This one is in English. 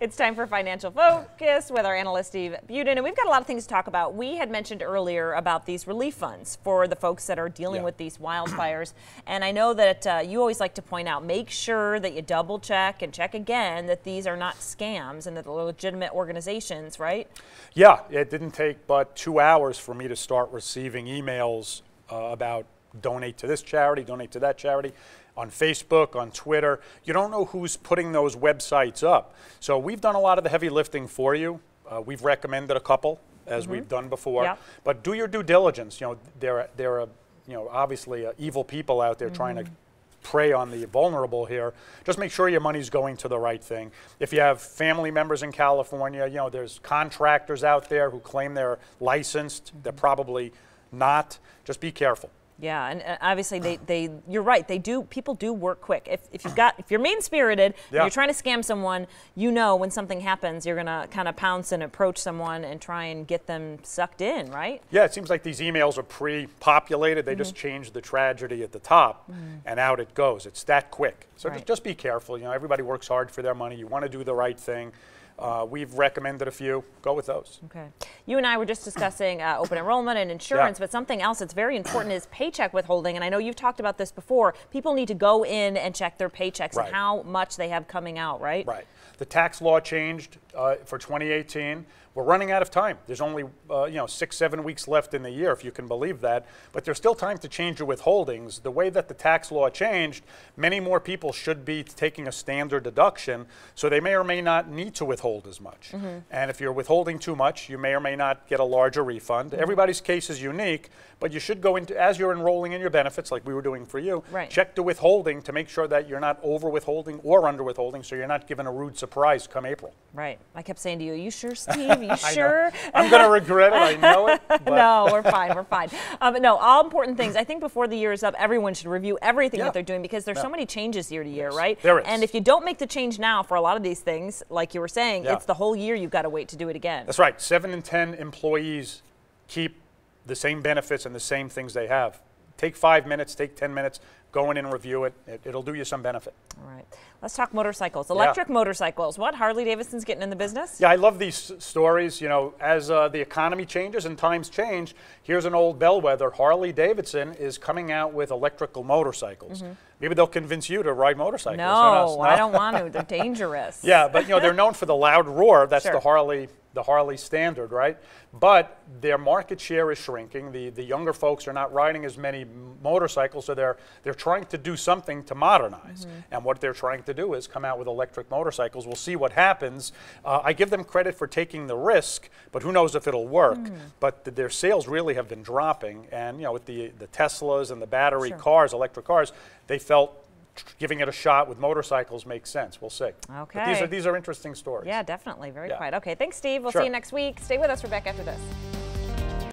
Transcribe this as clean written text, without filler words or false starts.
It's time for Financial Focus with our analyst, Steve Budin, and we've got a lot of things to talk about. We had mentioned earlier about these relief funds for the folks that are dealing with these wildfires, and I know that you always like to point out, make sure that you double check and check again that these are not scams and that they're legitimate organizations, right? Yeah, it didn't take but 2 hours for me to start receiving emails about donate to this charity, donate to that charity, on Facebook, on Twitter. You don't know who's putting those websites up. So we've done a lot of the heavy lifting for you. We've recommended a couple, as we've done before. But do your due diligence. You know, there are obviously evil people out there trying to prey on the vulnerable here. Just make sure your money's going to the right thing. If you have family members in California, you know, there's contractors out there who claim they're licensed. They're probably not. Just be careful. Yeah, and obviously you're right. People do work quick. If you're mean-spirited, and you're trying to scam someone, you know when something happens, you're gonna kind of pounce and approach someone and try and get them sucked in, right? Yeah, it seems like these emails are pre-populated. They just change the tragedy at the top, and out it goes. It's that quick. So just be careful. You know, everybody works hard for their money. You want to do the right thing. We've recommended a few. Go with those. Okay. You and I were just discussing open enrollment and insurance, but something else that's very important is paycheck withholding. And I know you've talked about this before. People need to go in and check their paychecks and how much they have coming out, right? Right. The tax law changed for 2018. We're running out of time. There's only 6-7 weeks left in the year, if you can believe that. But there's still time to change your withholdings. The way that the tax law changed, many more people should be taking a standard deduction, so they may or may not need to withhold as much. And if you're withholding too much, you may or may not get a larger refund. Everybody's case is unique, but you should go into, as you're enrolling in your benefits, like we were doing for you, check the withholding to make sure that you're not over withholding or under withholding, so you're not given a rude surprise come April. Right. I kept saying to you, "Are you sure, Steve? Are you sure?" I'm going to regret it. I know it. But. No, we're fine. We're fine. But no, all important things. I think before the year is up, everyone should review everything that they're doing because there's so many changes year to year, right? There is. And if you don't make the change now for a lot of these things, like you were saying, it's the whole year you've got to wait to do it again. That's right. 7 in 10 employees keep the same benefits and the same things they have. Take 5 minutes, take 10 minutes, go in and review it. It'll do you some benefit. All right. Let's talk motorcycles. Electric motorcycles. What? Harley Davidson's getting in the business? Yeah, I love these stories. You know, as the economy changes and times change, here's an old bellwether. Harley Davidson is coming out with electrical motorcycles. Maybe they'll convince you to ride motorcycles. No, I don't want to. They're dangerous. Yeah, but you know, they're known for the loud roar. That's the Harley standard, right? But their market share is shrinking. The younger folks are not riding as many motorcycles, so they're trying to do something to modernize. And what they're trying to do is come out with electric motorcycles. We'll see what happens. I give them credit for taking the risk, but who knows if it'll work. But their sales really have been dropping, and you know, with the Teslas and the battery cars, electric cars, they felt giving it a shot with motorcycles makes sense. We'll see. Okay. But these are interesting stories. Yeah, definitely. Very quiet. Okay, thanks, Steve. We'll see you next week. Stay with us. We're back after this.